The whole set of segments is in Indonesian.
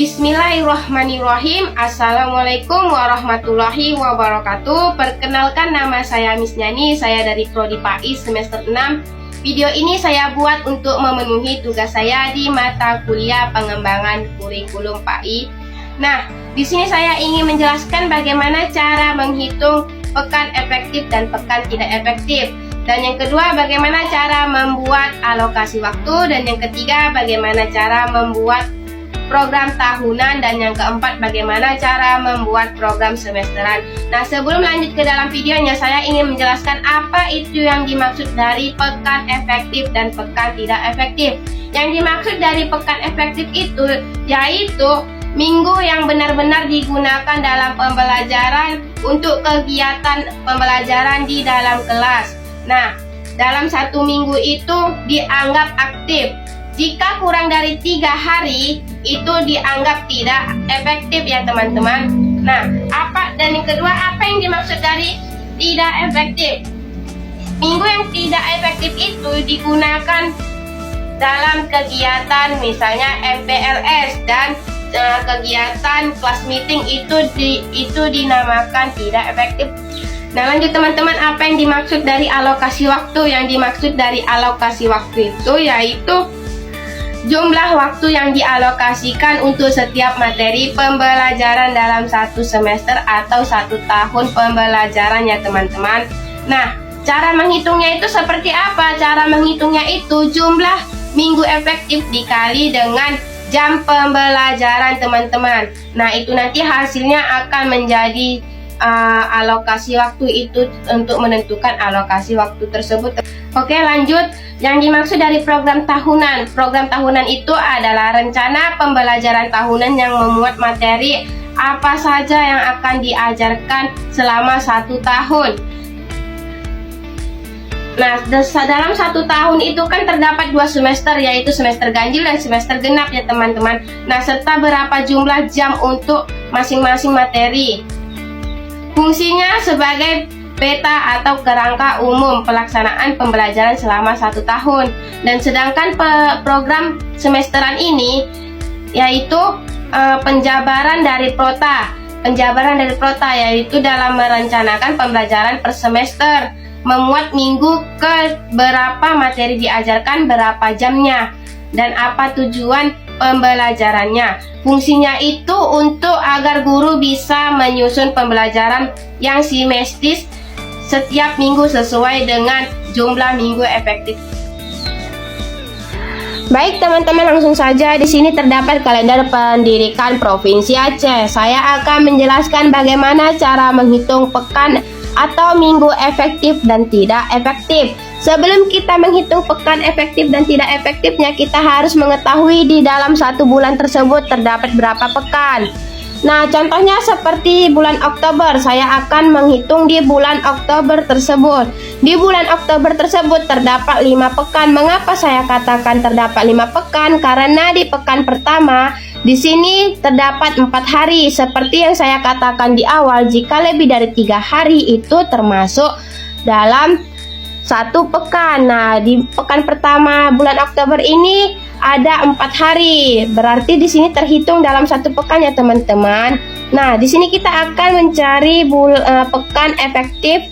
Bismillahirrahmanirrahim. Assalamualaikum warahmatullahi wabarakatuh. Perkenalkan, nama saya Miss Nyani. Saya dari Prodi PAI semester 6. Video ini saya buat untuk memenuhi tugas saya di mata kuliah pengembangan kurikulum PAI. Nah, di sini saya ingin menjelaskan bagaimana cara menghitung pekan efektif dan pekan tidak efektif. Dan yang kedua, bagaimana cara membuat alokasi waktu. Dan yang ketiga, bagaimana cara membuat program tahunan. Dan yang keempat, bagaimana cara membuat program semesteran. Nah, sebelum lanjut ke dalam videonya, saya ingin menjelaskan apa itu yang dimaksud dari pekan efektif dan pekan tidak efektif. Yang dimaksud dari pekan efektif itu yaitu minggu yang benar-benar digunakan dalam pembelajaran untuk kegiatan pembelajaran di dalam kelas. Nah, dalam satu minggu itu dianggap aktif. Jika kurang dari 3 hari, itu dianggap tidak efektif ya teman-teman. Nah, dan yang kedua, apa yang dimaksud dari tidak efektif? Minggu yang tidak efektif itu digunakan dalam kegiatan misalnya MPLS dan kegiatan kelas meeting itu dinamakan tidak efektif. Nah, lanjut teman-teman, apa yang dimaksud dari alokasi waktu? Yang dimaksud dari alokasi waktu itu yaitu jumlah waktu yang dialokasikan untuk setiap materi pembelajaran dalam satu semester atau 1 tahun pembelajaran ya teman-teman. Nah, cara menghitungnya itu seperti apa? Cara menghitungnya itu jumlah minggu efektif dikali dengan jam pembelajaran teman-teman. Nah, itu nanti hasilnya akan menjadi alokasi waktu itu untuk menentukan alokasi waktu tersebut. Oke, lanjut. Yang dimaksud dari program tahunan. Program tahunan itu adalah rencana pembelajaran tahunan yang memuat materi apa saja yang akan diajarkan selama 1 tahun. Nah, dalam 1 tahun itu kan terdapat 2 semester, yaitu semester ganjil dan semester genap ya teman-teman. Nah, serta berapa jumlah jam untuk masing-masing materi. Fungsinya sebagai peta atau kerangka umum pelaksanaan pembelajaran selama 1 tahun. Dan sedangkan program semesteran ini yaitu penjabaran dari prota. Penjabaran dari prota yaitu dalam merencanakan pembelajaran per semester, memuat minggu ke berapa materi diajarkan, berapa jamnya, dan apa tujuan pembelajarannya. Fungsinya itu untuk agar guru bisa menyusun pembelajaran yang simetris setiap minggu sesuai dengan jumlah minggu efektif. Baik teman-teman, langsung saja di sini terdapat kalender pendidikan Provinsi Aceh. Saya akan menjelaskan bagaimana cara menghitung pekan atau minggu efektif dan tidak efektif. Sebelum kita menghitung pekan efektif dan tidak efektifnya, kita harus mengetahui di dalam 1 bulan tersebut terdapat berapa pekan. Nah, contohnya seperti bulan Oktober, saya akan menghitung di bulan Oktober tersebut. Di bulan Oktober tersebut terdapat 5 pekan. Mengapa saya katakan terdapat 5 pekan? Karena di pekan pertama di sini terdapat 4 hari. Seperti yang saya katakan di awal, jika lebih dari 3 hari itu termasuk dalam 1 pekan. Nah, di pekan pertama bulan Oktober ini ada 4 hari. Berarti di sini terhitung dalam 1 pekan ya teman-teman. Nah, di sini kita akan mencari pekan efektif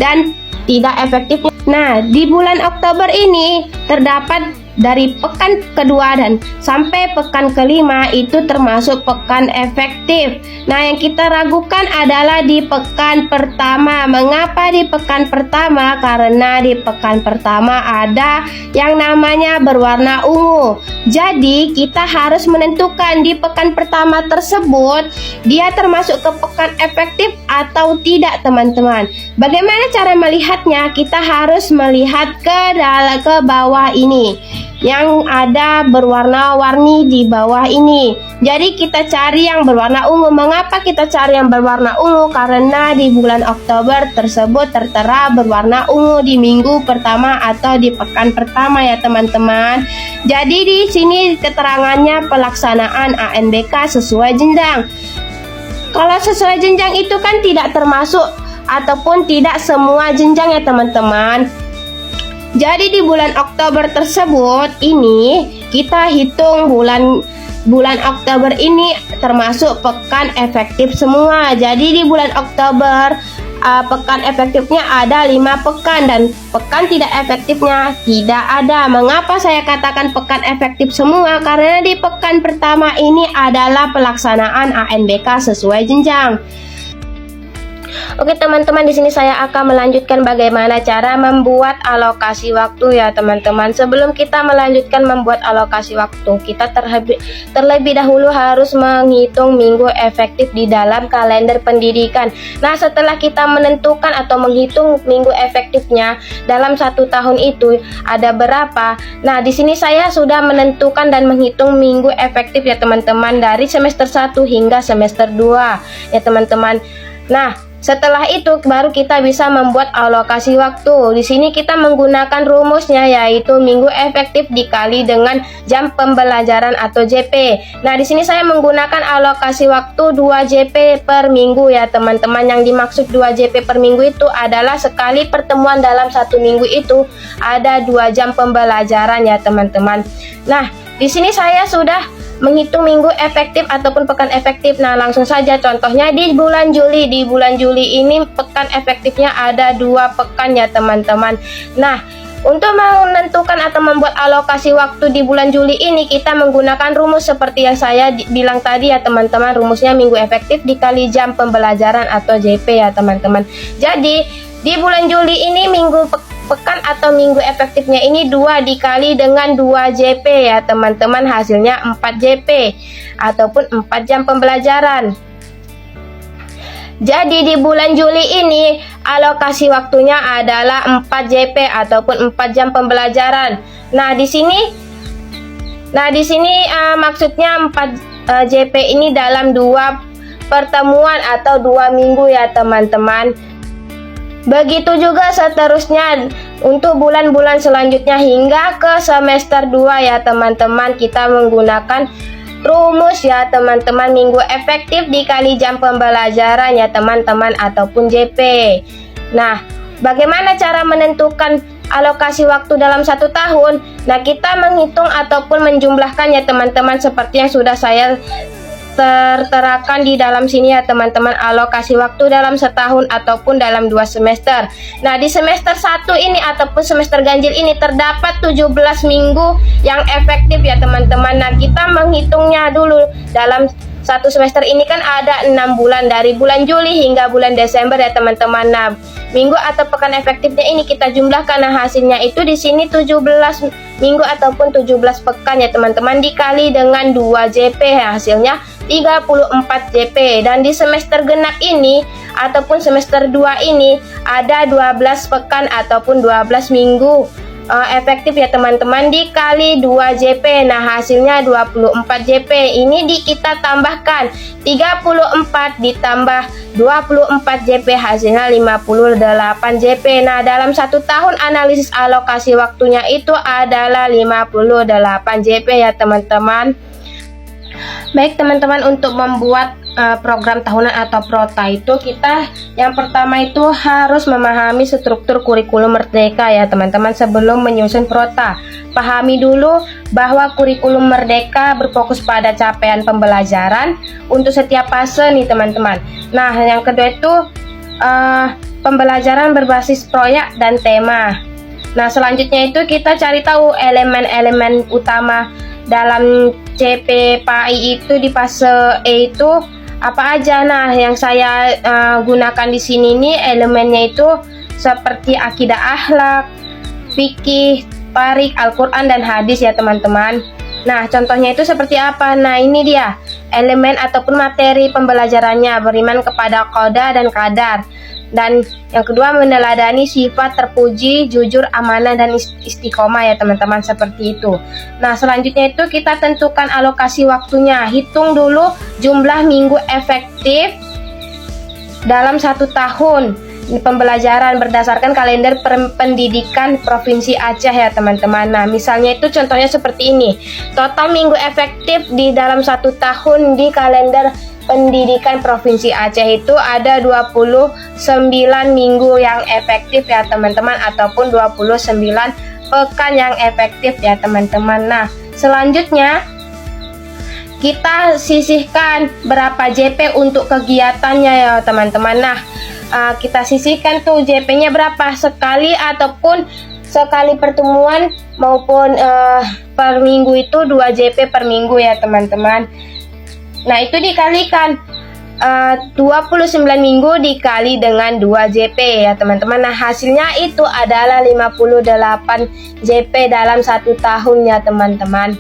dan tidak efektif. Nah, di bulan Oktober ini terdapat dari pekan kedua dan sampai pekan kelima itu termasuk pekan efektif. Nah, yang kita ragukan adalah di pekan pertama. Mengapa di pekan pertama? Karena di pekan pertama ada yang namanya berwarna ungu. Jadi, kita harus menentukan di pekan pertama tersebut dia termasuk ke pekan efektif atau tidak, teman-teman. Bagaimana cara melihatnya? Kita harus melihat ke bawah ini, yang ada berwarna-warni di bawah ini. Jadi kita cari yang berwarna ungu. Mengapa kita cari yang berwarna ungu? Karena di bulan Oktober tersebut tertera berwarna ungu di minggu pertama atau di pekan pertama ya teman-teman. Jadi di sini keterangannya pelaksanaan ANBK sesuai jenjang. Kalau sesuai jenjang itu kan tidak termasuk ataupun tidak semua jenjang ya teman-teman. Jadi di bulan Oktober tersebut ini kita hitung bulan bulan Oktober ini termasuk pekan efektif semua. Jadi di bulan Oktober pekan efektifnya ada 5 pekan dan pekan tidak efektifnya tidak ada. Mengapa saya katakan pekan efektif semua? Karena di pekan pertama ini adalah pelaksanaan ANBK sesuai jenjang. Oke teman-teman, di sini saya akan melanjutkan bagaimana cara membuat alokasi waktu ya teman-teman. Sebelum kita melanjutkan membuat alokasi waktu, kita terlebih dahulu harus menghitung minggu efektif di dalam kalender pendidikan. Nah, setelah kita menentukan atau menghitung minggu efektifnya dalam 1 tahun itu ada berapa. Nah, di sini saya sudah menentukan dan menghitung minggu efektif ya teman-teman dari semester 1 hingga semester 2 ya teman-teman. Nah, setelah itu baru kita bisa membuat alokasi waktu. Di sini kita menggunakan rumusnya, yaitu minggu efektif dikali dengan jam pembelajaran atau JP. Nah, di sini saya menggunakan alokasi waktu 2 JP per minggu ya teman-teman. Yang dimaksud 2 JP per minggu itu adalah sekali pertemuan dalam 1 minggu itu ada 2 jam pembelajaran ya teman-teman. Nah, di sini saya sudah menghitung minggu efektif ataupun pekan efektif. Nah, langsung saja contohnya di bulan Juli. Di bulan Juli ini pekan efektifnya ada 2 pekan ya teman-teman. Nah, untuk menentukan atau membuat alokasi waktu di bulan Juli ini kita menggunakan rumus seperti yang saya bilang tadi ya teman-teman. Rumusnya minggu efektif dikali jam pembelajaran atau JP ya teman-teman. Jadi di bulan Juli ini pekan atau minggu efektifnya ini 2 dikali dengan 2 JP ya teman-teman, hasilnya 4 JP ataupun 4 jam pembelajaran. Jadi di bulan Juli ini alokasi waktunya adalah 4 JP ataupun 4 jam pembelajaran. Nah, di sini maksudnya 4 JP ini dalam 2 pertemuan atau 2 minggu ya teman-teman. Begitu juga seterusnya untuk bulan-bulan selanjutnya hingga ke semester 2 ya teman-teman. Kita menggunakan rumus ya teman-teman, minggu efektif dikali jam pembelajaran ya teman-teman ataupun JP. Nah, bagaimana cara menentukan alokasi waktu dalam 1 tahun? Nah, kita menghitung ataupun menjumlahkan ya teman-teman seperti yang sudah saya terterakan di dalam sini ya teman-teman, alokasi waktu dalam setahun ataupun dalam 2 semester. Nah, di semester 1 ini ataupun semester ganjil ini terdapat 17 minggu yang efektif ya teman-teman. Nah, kita menghitungnya dulu. Dalam 1 semester ini kan ada 6 bulan dari bulan Juli hingga bulan Desember ya teman-teman. Nah, minggu atau pekan efektifnya ini kita jumlahkan. Nah, hasilnya itu di sini 17 minggu ataupun 17 pekan ya teman-teman dikali dengan 2 JP, hasilnya 34 JP. Dan di semester genap ini ataupun semester 2 ini ada 12 pekan ataupun 12 minggu efektif ya teman-teman dikali 2 JP. Nah, hasilnya 24 JP. Ini kita tambahkan 34 ditambah 24 JP, hasilnya 58 JP. Nah, dalam 1 tahun analisis alokasi waktunya itu adalah 58 JP ya teman-teman. Baik teman-teman, untuk membuat program tahunan atau prota itu kita yang pertama itu harus memahami struktur kurikulum merdeka ya teman-teman sebelum menyusun prota. Pahami dulu bahwa kurikulum merdeka berfokus pada capaian pembelajaran untuk setiap fase nih teman-teman. Nah, yang kedua itu pembelajaran berbasis proyek dan tema. Nah, selanjutnya itu kita cari tahu elemen-elemen utama dalam CPPAI itu di fase E itu apa aja. Nah, yang saya gunakan di sini nih elemennya itu seperti akidah, akhlak, fikih, tarik, Al-Quran dan hadis ya teman-teman. Nah, contohnya itu seperti apa? Nah, ini dia elemen ataupun materi pembelajarannya, beriman kepada qada dan qadar. Dan yang kedua meneladani sifat terpuji, jujur, amanah dan istiqomah ya teman-teman, seperti itu. Nah, selanjutnya itu kita tentukan alokasi waktunya. Hitung dulu jumlah minggu efektif dalam 1 tahun pembelajaran berdasarkan kalender pendidikan Provinsi Aceh ya teman-teman. Nah, misalnya itu contohnya seperti ini. Total minggu efektif di dalam 1 tahun di kalender pendidikan Provinsi Aceh itu ada 29 minggu yang efektif ya teman-teman, ataupun 29 pekan yang efektif ya teman-teman. Nah, selanjutnya kita sisihkan berapa JP untuk kegiatannya ya teman-teman. Nah, kita sisihkan tuh JP-nya berapa sekali ataupun sekali pertemuan maupun per minggu itu 2 JP per minggu ya teman-teman. Nah, itu dikalikan 29 minggu dikali dengan 2 JP ya teman-teman. Nah, hasilnya itu adalah 58 JP dalam 1 tahun ya teman-teman.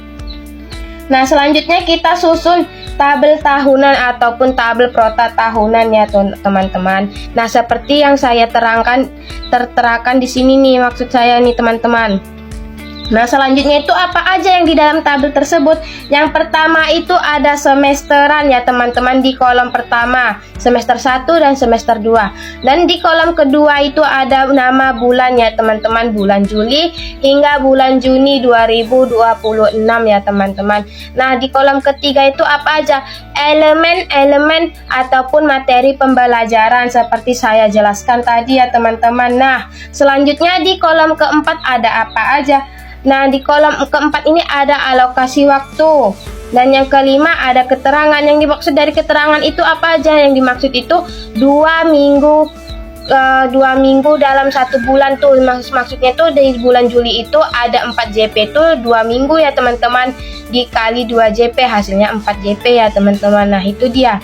Nah, selanjutnya kita susun tabel tahunan ataupun tabel prota tahunan ya teman-teman. Nah, seperti yang saya terterakan di sini nih, maksud saya nih teman-teman. Nah, selanjutnya itu apa aja yang di dalam tabel tersebut? Yang pertama itu ada semesteran ya teman-teman, di kolom pertama, semester 1 dan semester 2. Dan di kolom kedua itu ada nama bulan ya teman-teman, bulan Juli hingga bulan Juni 2026 ya teman-teman. Nah, di kolom ketiga itu apa aja? Elemen-elemen ataupun materi pembelajaran seperti saya jelaskan tadi ya teman-teman. Nah, selanjutnya di kolom keempat ada apa aja? Nah, di kolom keempat ini ada alokasi waktu. Dan yang kelima ada keterangan. Yang dimaksud dari keterangan itu apa aja? Yang dimaksud itu 2 minggu 2 minggu dalam 1 bulan tuh. Maksudnya tuh dari bulan Juli itu ada 4 JP tuh 2 minggu ya teman-teman, dikali 2 JP hasilnya 4 JP ya teman-teman. Nah, itu dia.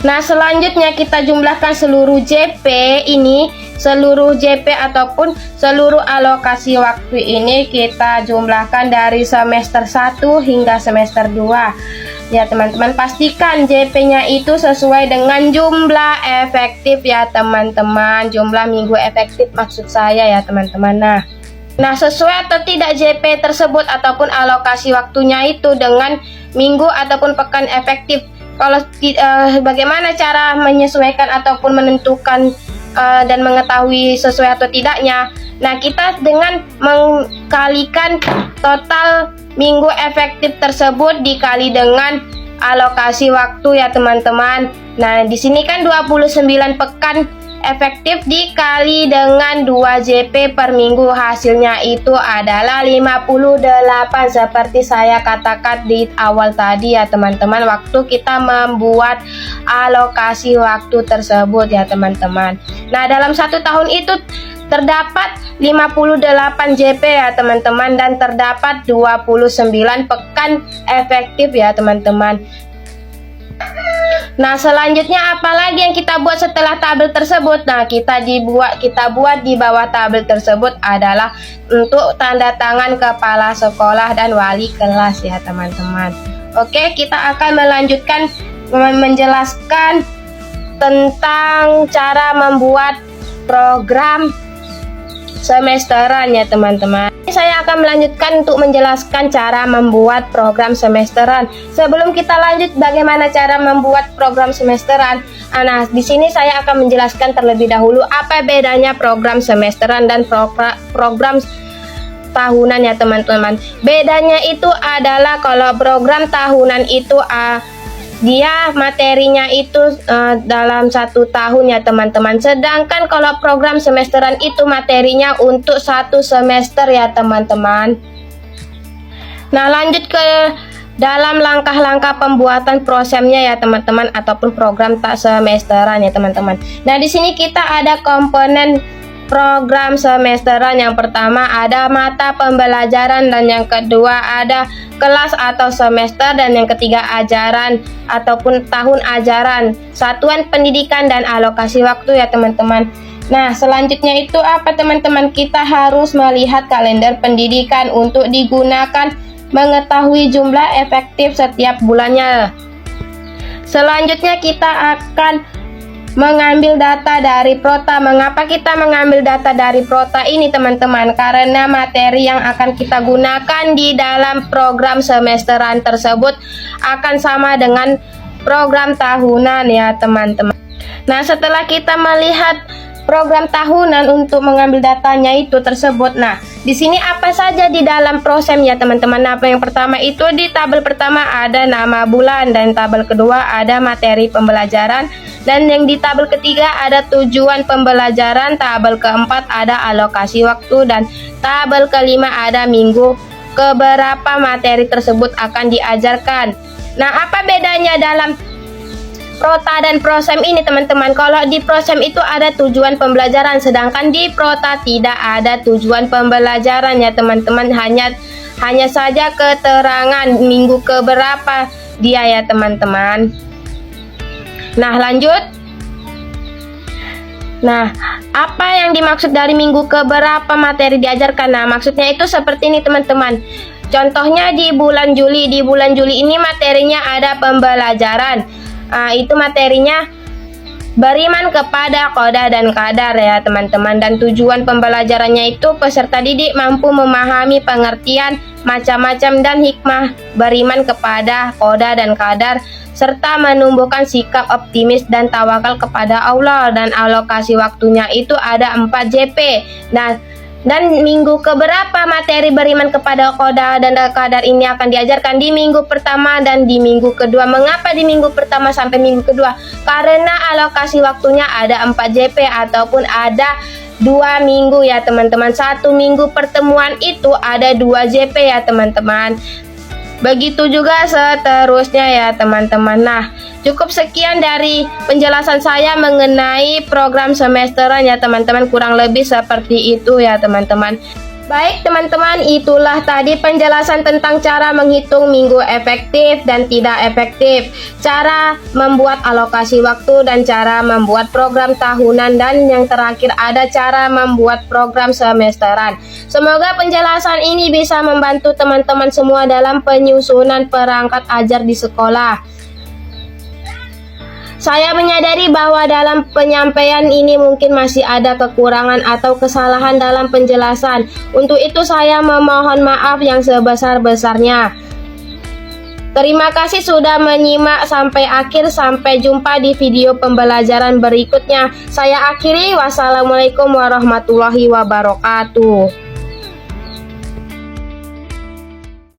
Nah, selanjutnya kita jumlahkan seluruh JP ini, seluruh JP ataupun seluruh alokasi waktu ini kita jumlahkan dari semester 1 hingga semester 2. Ya teman-teman, pastikan JP-nya itu sesuai dengan jumlah efektif ya teman-teman. Jumlah minggu efektif maksud saya ya teman-teman. Nah, sesuai atau tidak JP tersebut ataupun alokasi waktunya itu dengan minggu ataupun pekan efektif. Kalau bagaimana cara menyesuaikan ataupun menentukan dan mengetahui sesuai atau tidaknya? Nah, kita dengan mengkalikan total minggu efektif tersebut dikali dengan alokasi waktu ya teman-teman. Nah, di sini kan 29 pekan efektif dikali dengan 2 JP per minggu, hasilnya itu adalah 58 seperti saya katakan di awal tadi ya teman-teman, waktu kita membuat alokasi waktu tersebut ya teman-teman. Nah, dalam 1 tahun itu terdapat 58 JP ya teman-teman, dan terdapat 29 pekan efektif ya teman-teman. Nah, selanjutnya apalagi yang kita buat setelah tabel tersebut? Nah, kita buat di bawah tabel tersebut adalah untuk tanda tangan kepala sekolah dan wali kelas ya teman-teman. Oke, kita akan melanjutkan menjelaskan tentang cara membuat program semesteran ya teman-teman. Saya akan melanjutkan untuk menjelaskan cara membuat program semesteran. Sebelum kita lanjut bagaimana cara membuat program semesteran, nah di sini saya akan menjelaskan terlebih dahulu apa bedanya program semesteran dan program tahunan ya teman-teman. Bedanya itu adalah kalau program tahunan itu dia materinya itu dalam 1 tahun ya teman-teman. Sedangkan kalau program semesteran itu materinya untuk 1 semester ya teman-teman. Nah, lanjut ke dalam langkah-langkah pembuatan prosesnya ya teman-teman, ataupun program tak semesteran ya teman-teman. Nah, di sini kita ada komponen program semesteran. Yang pertama ada mata pembelajaran, dan yang kedua ada kelas atau semester, dan yang ketiga ajaran ataupun tahun ajaran, satuan pendidikan, dan alokasi waktu ya teman-teman. Nah, selanjutnya itu apa teman-teman? Kita harus melihat kalender pendidikan untuk digunakan mengetahui jumlah efektif setiap bulannya. Selanjutnya kita akan mengambil data dari prota. Mengapa kita mengambil data dari prota ini teman-teman? Karena materi yang akan kita gunakan di dalam program semesteran tersebut akan sama dengan program tahunan ya teman-teman. Nah, setelah kita melihat program tahunan untuk mengambil datanya itu tersebut, nah di sini apa saja di dalam prosesnya teman-teman? Nah, yang pertama itu di tabel pertama ada nama bulan, dan tabel kedua ada materi pembelajaran, dan yang di tabel ketiga ada tujuan pembelajaran, tabel keempat ada alokasi waktu, dan tabel kelima ada minggu keberapa materi tersebut akan diajarkan. Nah, apa bedanya dalam Prota dan Prosem ini teman-teman? Kalau di Prosem itu ada tujuan pembelajaran, sedangkan di Prota tidak ada tujuan pembelajaran ya teman-teman. Hanya saja keterangan minggu keberapa dia ya teman-teman. Nah, lanjut. Nah, apa yang dimaksud dari minggu keberapa materi diajarkan? Nah, maksudnya itu seperti ini teman-teman. Contohnya di bulan Juli. Di bulan Juli ini materinya ada pembelajaran. Itu materinya beriman kepada Qodah dan Qadar ya teman-teman. Dan tujuan pembelajarannya itu peserta didik mampu memahami pengertian macam-macam dan hikmah beriman kepada Qodah dan Qadar, serta menumbuhkan sikap optimis dan tawakal kepada Allah. Dan alokasi waktunya itu ada 4 JP. Nah, dan minggu keberapa materi beriman kepada Qodah dan Qadar ini akan diajarkan? Di minggu pertama dan di minggu kedua. Mengapa di minggu pertama sampai minggu kedua? Karena alokasi waktunya ada 4 JP ataupun ada 2 minggu ya teman-teman. 1 minggu pertemuan itu ada 2 JP ya teman-teman. Begitu juga seterusnya ya teman-teman. Nah, cukup sekian dari penjelasan saya mengenai program semesteran ya teman-teman. Kurang lebih seperti itu ya teman-teman. Baik teman-teman, itulah tadi penjelasan tentang cara menghitung minggu efektif dan tidak efektif, cara membuat alokasi waktu, dan cara membuat program tahunan, dan yang terakhir ada cara membuat program semesteran. Semoga penjelasan ini bisa membantu teman-teman semua dalam penyusunan perangkat ajar di sekolah. Saya menyadari bahwa dalam penyampaian ini mungkin masih ada kekurangan atau kesalahan dalam penjelasan. Untuk itu saya memohon maaf yang sebesar-besarnya. Terima kasih sudah menyimak sampai akhir. Sampai jumpa di video pembelajaran berikutnya. Saya akhiri. Wassalamualaikum warahmatullahi wabarakatuh.